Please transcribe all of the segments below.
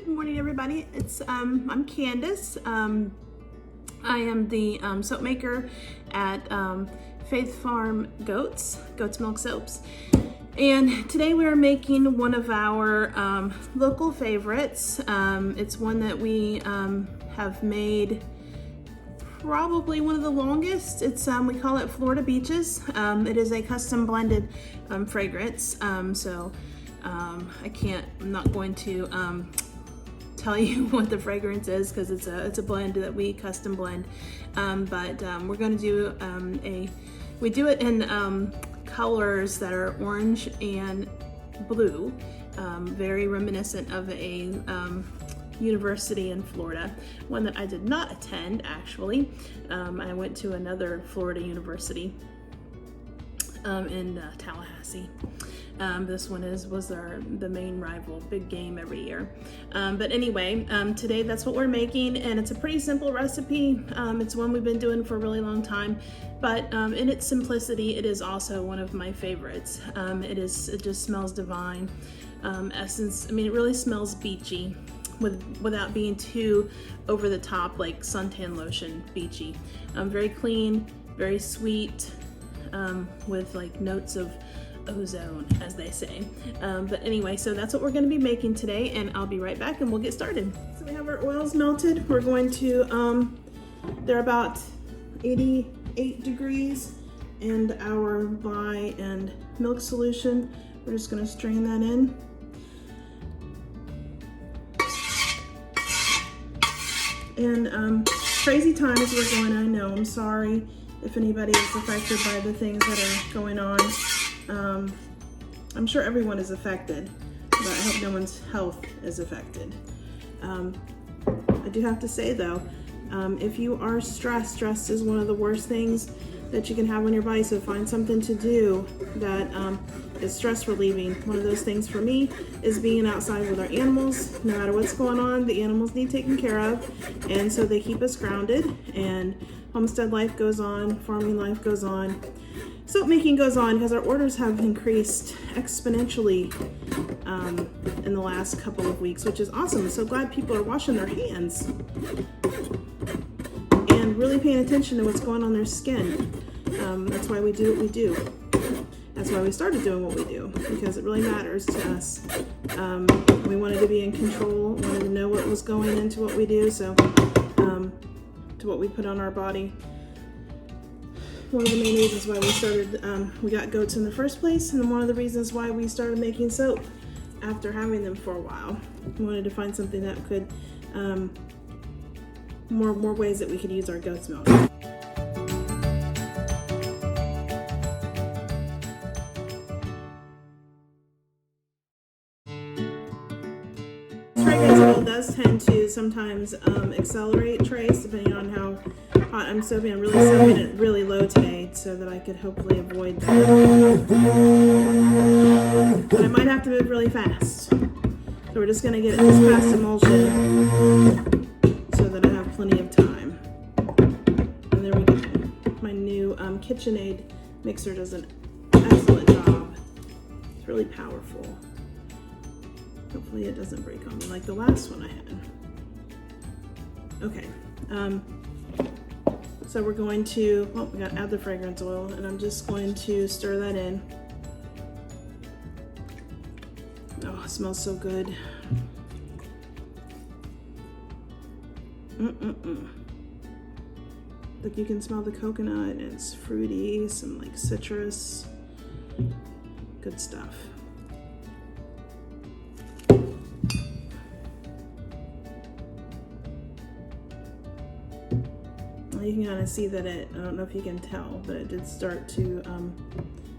Good morning, everybody. I'm Candace. I am the soap maker at Faith Farm Goats Milk Soaps. And today we are making one of our local favorites. It's one that we have made probably one of the longest. It's we call it Florida Beaches. It is a custom blended fragrance. I'm not going to tell you what the fragrance is because it's a blend that we custom blend. We're going to do we do it in colors that are orange and blue, very reminiscent of a university in Florida, one that I did not attend actually. I went to another Florida university in Tallahassee. This one was the main rival, big game every year. But anyway, today that's what we're making, and it's a pretty simple recipe. It's one we've been doing for a really long time, but in its simplicity, it is also one of my favorites. It just smells divine. Essence, I mean, it really smells beachy without being too over the top, like suntan lotion beachy. Very clean, very sweet, with like notes of ozone, as they say. But anyway, so that's what we're going to be making today, and I'll be right back and we'll get started. So we have our oils melted. We're going to, they're about 88 degrees, and our lye and milk solution, we're just going to strain that in. And crazy times we're going, I know, I'm sorry if anybody is affected by the things that are going on. I'm sure everyone is affected, but I hope no one's health is affected. I do have to say though, if you are stressed is one of the worst things that you can have on your body, so find something to do that is stress relieving. One of those things for me is being outside with our animals. No matter what's going on, the animals need taken care of, and so they keep us grounded, and homestead life goes on, farming life goes on. Soap making goes on because our orders have increased exponentially in the last couple of weeks, which is awesome. I'm so glad people are washing their hands and really paying attention to what's going on their skin. That's why we do what we do. That's why we started doing what we do, because it really matters to us. We wanted to be in control, wanted to know what was going into what we do, so to what we put on our body. One of the main reasons why we got goats in the first place, and one of the reasons why we started making soap after having them for a while. We wanted to find something that could, more ways that we could use our goat's milk. Fragrance oil does tend to sometimes accelerate trace depending on how hot I'm soaping. I'm really soaping it really low today so that I could hopefully avoid that. But I might have to move really fast. So we're just going to get this past emulsion so that I have plenty of time. And there we go. My new KitchenAid mixer does an excellent job. It's really powerful. Hopefully it doesn't break on me like the last one I had. Okay. So we're going to, we gotta add the fragrance oil, and I'm just going to stir that in. Oh, it smells so good. Like you can smell the coconut, and it's fruity, some like citrus. Good stuff. You can kind of see that I don't know if you can tell, but it did start to,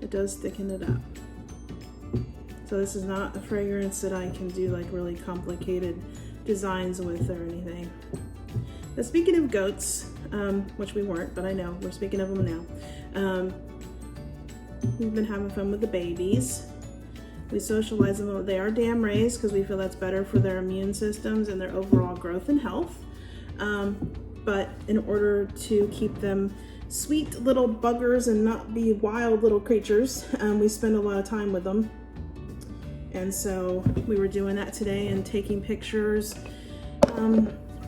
it does thicken it up. So this is not a fragrance that I can do like really complicated designs with or anything. But speaking of goats, which we weren't, but I know, we're speaking of them now. We've been having fun with the babies. We socialize them. They are dam raised because we feel that's better for their immune systems and their overall growth and health. But in order to keep them sweet little buggers and not be wild little creatures, we spend a lot of time with them. And so we were doing that today and taking pictures.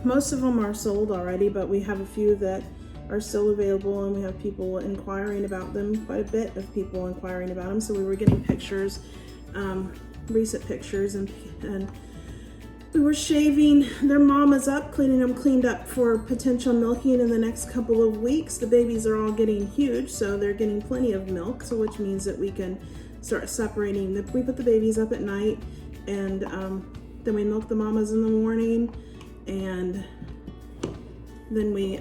Most of them are sold already, but we have a few that are still available, and we have people inquiring about them, quite a bit of people inquiring about them. So we were getting pictures, recent pictures, and we were shaving their mamas up, cleaning them cleaned up for potential milking in the next couple of weeks. The babies are all getting huge, so they're getting plenty of milk, so which means that we can start separating. We put the babies up at night, and then we milk the mamas in the morning, and then we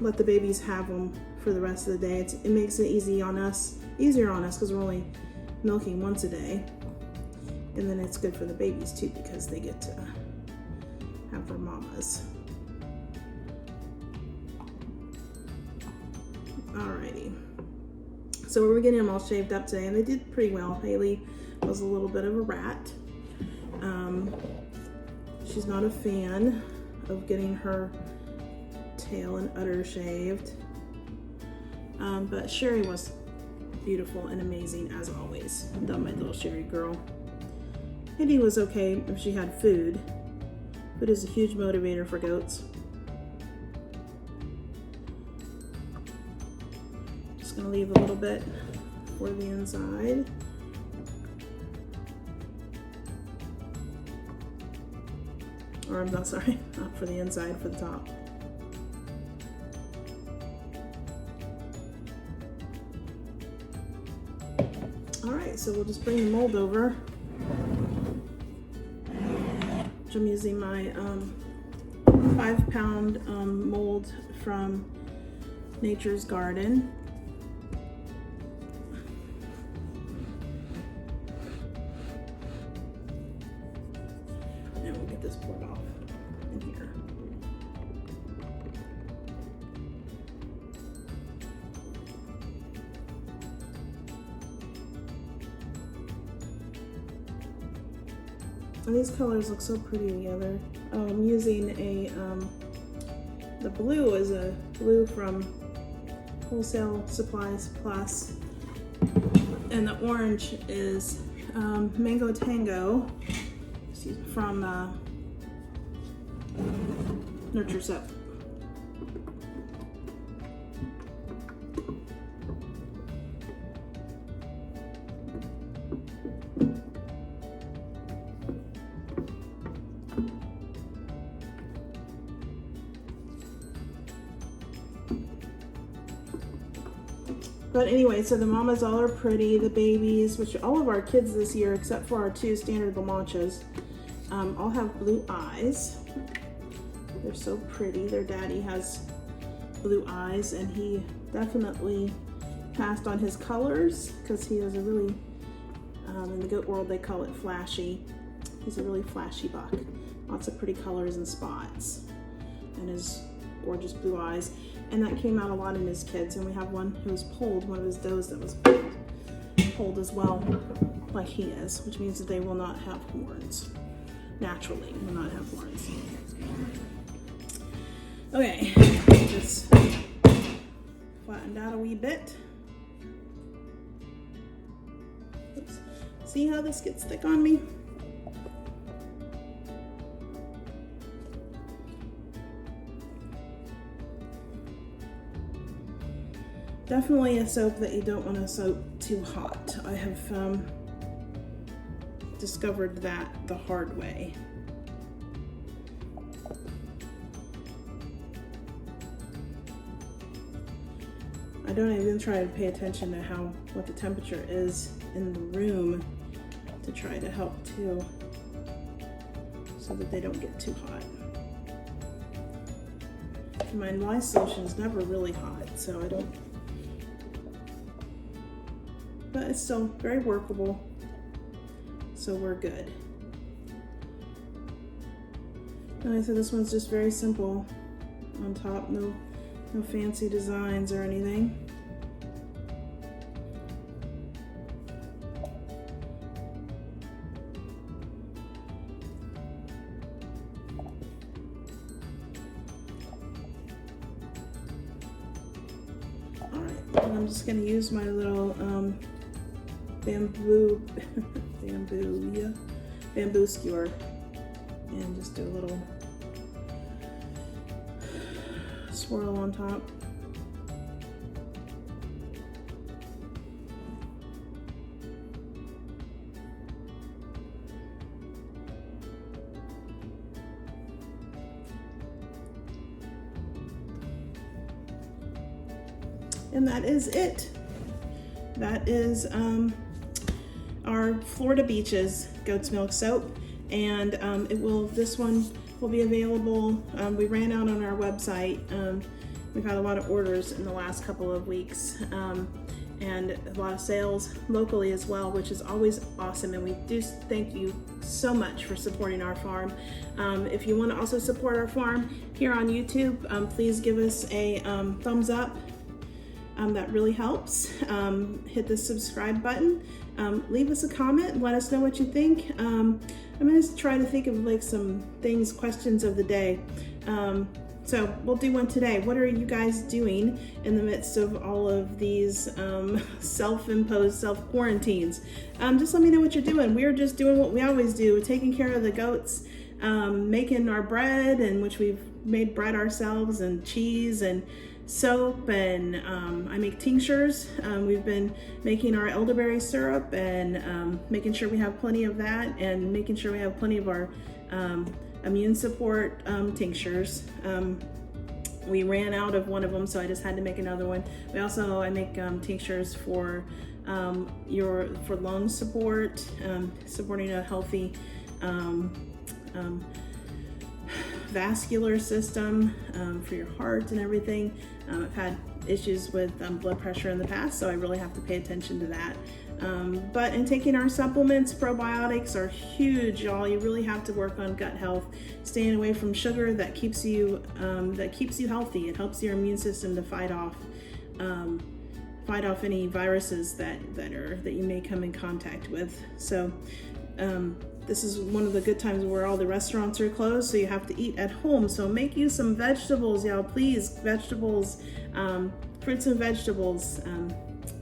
let the babies have them for the rest of the day. It makes it easier on us because we're only milking once a day. And then it's good for the babies too, because they get to have their mamas. Alrighty. So we were getting them all shaved up today, and they did pretty well. Haley was a little bit of a rat. She's not a fan of getting her tail and udder shaved. But Sherry was beautiful and amazing as always. I love my little Sherry girl. Hitty was okay if she had food. Food is a huge motivator for goats. Just gonna leave a little bit for the inside. Or I'm not sorry, not for the inside, for the top. All right, so we'll just bring the mold over. I'm using my 5-pound mold from Nature's Garden. And we'll get this poured off in here. And these colors look so pretty together. I'm using the blue is a blue from Wholesale Supplies Plus, and the orange is Mango Tango from Nurture Sep. But anyway, so the mamas all are pretty, the babies, which all of our kids this year, except for our 2 standard La Manchas, all have blue eyes. They're so pretty. Their daddy has blue eyes, and he definitely passed on his colors, because he is a really, in the goat world they call it flashy. He's a really flashy buck. Lots of pretty colors and spots, and his gorgeous blue eyes. And that came out a lot in his kids. And we have one who was polled, one of his does that was polled as well, like he is, which means that they will not have horns. Naturally, will not have horns. Okay, just flattened out a wee bit. Oops. See how this gets thick on me? Definitely a soap that you don't want to soak too hot. I have discovered that the hard way. I don't even try to pay attention to what the temperature is in the room to try to help too, so that they don't get too hot. My lye solution is never really hot, so I don't. But it's still very workable, so we're good. And I said this one's just very simple on top, no fancy designs or anything. All right, and I'm just gonna use my little bamboo bamboo skewer, and just do a little swirl on top. And that is it. That is our Florida Beaches goat's milk soap, and this one will be available. We ran out on our website. We've had a lot of orders in the last couple of weeks, and a lot of sales locally as well, which is always awesome. And we do thank you so much for supporting our farm. If you want to also support our farm here on YouTube, please give us a thumbs up. That really helps. Hit the subscribe button. Leave us a comment. Let us know what you think. I'm going to try to think of like some questions of the day. So we'll do one today. What are you guys doing in the midst of all of these self-imposed self-quarantines? Just let me know what you're doing. We're just doing what we always do. We're taking care of the goats, making our bread, and which we've made bread ourselves, and cheese and soap, and I make tinctures. We've been making our elderberry syrup, and making sure we have plenty of that, and making sure we have plenty of our immune support tinctures. We ran out of one of them, so I just had to make another one. I make tinctures for lung support, supporting a healthy vascular system, for your heart and everything. I've had issues with blood pressure in the past, so I really have to pay attention to that. But in taking our supplements, probiotics are huge, y'all. You really have to work on gut health, staying away from sugar. That keeps you healthy. It helps your immune system to fight off any viruses that you may come in contact with. So this is one of the good times where all the restaurants are closed, so you have to eat at home. So make you some vegetables, y'all, please. Vegetables, fruits and vegetables.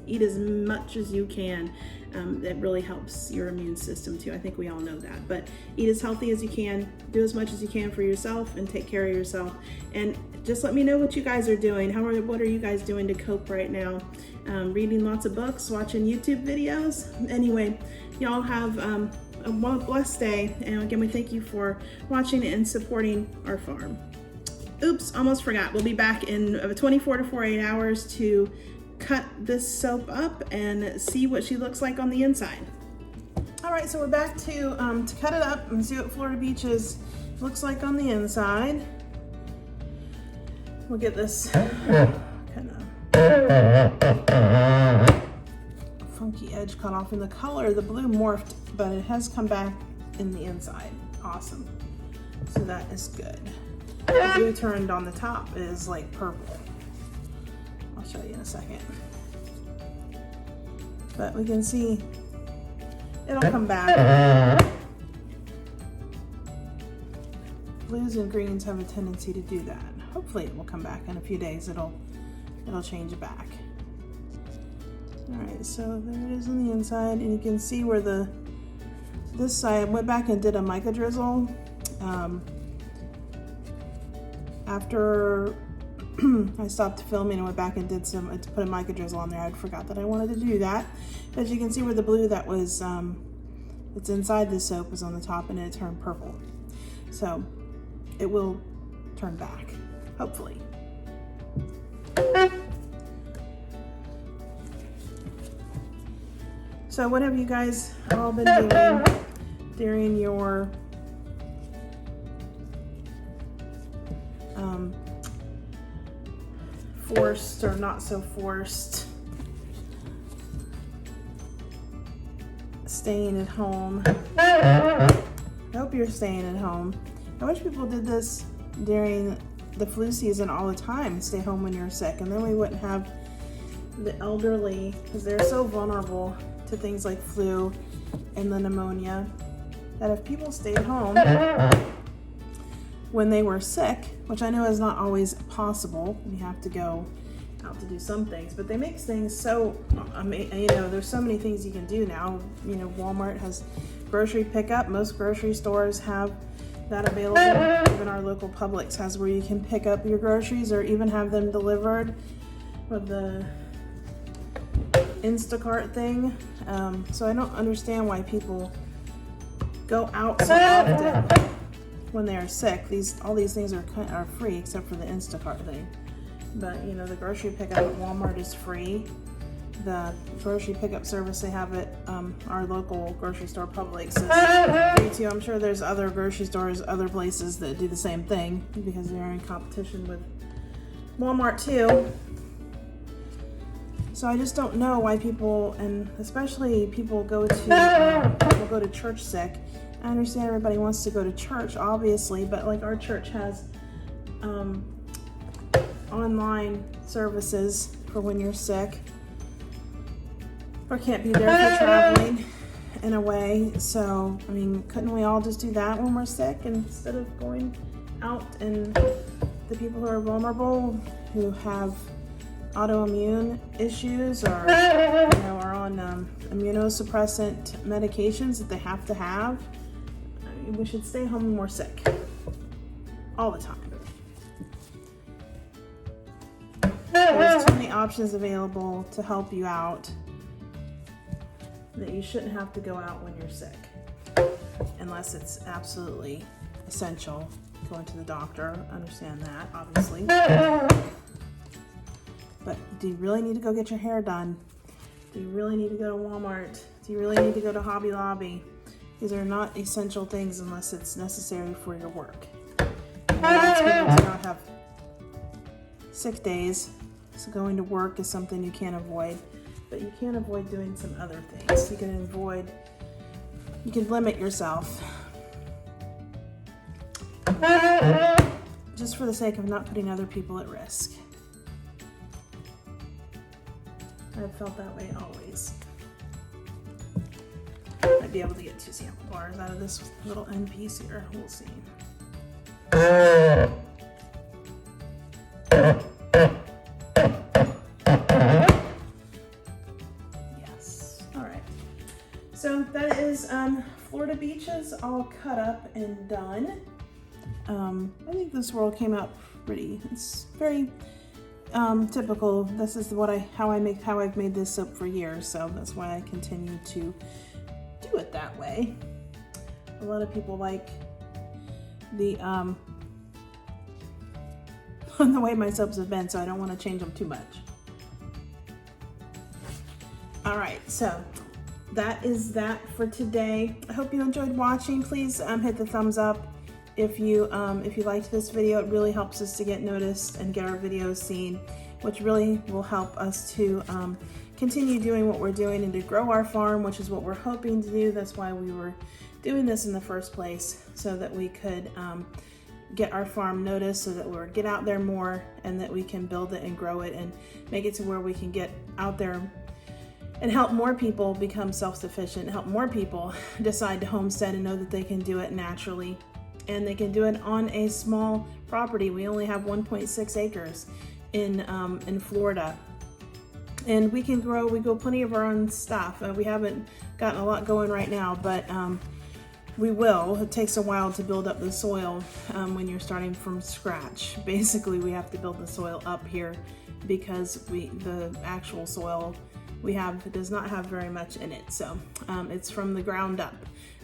Eat as much as you can. That really helps your immune system too. I think we all know that. But eat as healthy as you can, do as much as you can for yourself, and take care of yourself. And just let me know what you guys are doing. What are you guys doing to cope right now? Reading lots of books, watching YouTube videos. Anyway, y'all have a blessed day, and again, we thank you for watching and supporting our farm. Oops, almost forgot. We'll be back in 24 to 48 hours to cut this soap up and see what she looks like on the inside. All right, so we're back to cut it up and see what Florida Beaches looks like on the inside. We'll get this kind of funky edge cut off. In the color, the blue morphed, but it has come back in the inside. Awesome. So that is good. The blue turned on the top is like purple. I'll show you in a second. But we can see it'll come back. Blues and greens have a tendency to do that. Hopefully it will come back in a few days. It'll change it back. All right, so there it is on the inside, and you can see where this side, I went back and did a mica drizzle. After I stopped filming and went back and I put a mica drizzle on there. I forgot that I wanted to do that. But as you can see where the blue that was, it's inside the soap is on the top, and it turned purple. So it will turn back, hopefully. So what have you guys all been doing during your forced or not so forced staying at home? I hope you're staying at home. I wish people did this during the flu season all the time. Stay home when you're sick, and then we wouldn't have the elderly, because they're so vulnerable to things like flu and the pneumonia, that if people stayed home when they were sick, which I know is not always possible, you have to go out to do some things, but they make things so, I mean, you know, there's so many things you can do now. You know, Walmart has grocery pickup. Most grocery stores have that available. Even our local Publix has where you can pick up your groceries or even have them delivered with the Instacart thing. So I don't understand why people go out so often when they are sick. All these things are free except for the Instacart thing. But you know, the grocery pickup at Walmart is free. The grocery pickup service they have at our local grocery store Publix is free too. I'm sure there's other grocery stores, other places that do the same thing because they're in competition with Walmart too. So I just don't know why people, and especially people go to church sick. I understand everybody wants to go to church, obviously, but like our church has online services for when you're sick or can't be there for traveling in a way. So, I mean, couldn't we all just do that when we're sick instead of going out? And the people who are vulnerable, who have autoimmune issues or you know, are on immunosuppressant medications that they have to have, we should stay home when we're sick all the time. There's too many options available to help you out that you shouldn't have to go out when you're sick unless it's absolutely essential. Going to the doctor, understand that, obviously. But do you really need to go get your hair done? Do you really need to go to Walmart? Do you really need to go to Hobby Lobby? These are not essential things unless it's necessary for your work. And lots of people do not have sick days, so going to work is something you can't avoid. But you can avoid doing some other things. You can limit yourself. Just for the sake of not putting other people at risk. I've felt that way always. I'd be able to get 2 sample bars out of this little end piece here. We'll see. Yes. All right. So that is Florida beaches all cut up and done. I think this roll came out pretty. It's very typical. This is how I've made this soap for years, so that's why I continue to do it that way. A lot of people like the the way my soaps have been, so I don't want to change them too much. All right, so that is that for today. I hope you enjoyed watching. Please hit the thumbs up if you liked this video. It really helps us to get noticed and get our videos seen, which really will help us to continue doing what we're doing and to grow our farm, which is what we're hoping to do. That's why we were doing this in the first place, so that we could get our farm noticed, so that we'll get out there more and that we can build it and grow it and make it to where we can get out there and help more people become self-sufficient, help more people decide to homestead and know that they can do it naturally. And they can do it on a small property. We only have 1.6 acres in Florida. And we can grow plenty of our own stuff. We haven't gotten a lot going right now, but we will. It takes a while to build up the soil when you're starting from scratch. Basically, we have to build the soil up here because the actual soil we have does not have very much in it. So it's from the ground up.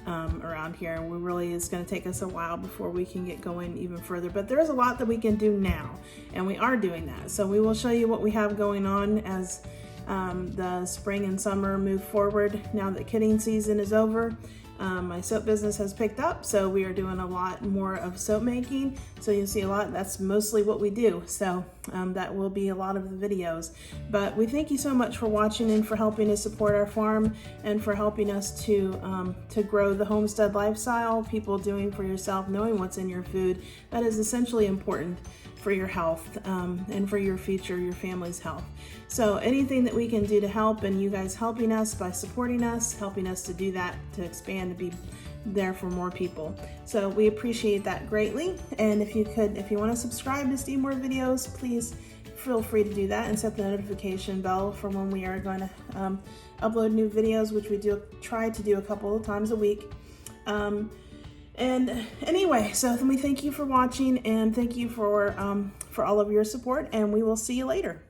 Around here, and it's going to take us a while before we can get going even further, but there is a lot that we can do now, and we are doing that. So we will show you what we have going on as the spring and summer move forward. Now that kidding season is over, my soap business has picked up, so we are doing a lot more of soap making. So you'll see a lot. That's mostly what we do. So that will be a lot of the videos. But we thank you so much for watching and for helping to support our farm and for helping us to grow the homestead lifestyle. People doing for yourself, knowing what's in your food. That is essentially important for your health and for your future, your family's health. So anything that we can do to help, and you guys helping us by supporting us, helping us to do that, to expand, to be there for more people. So we appreciate that greatly. And if you want to subscribe to see more videos, please feel free to do that and set the notification bell for when we are going to upload new videos, which we do try to do a couple of times a week. And anyway, so let me thank you for watching, and thank you for all of your support, and we will see you later.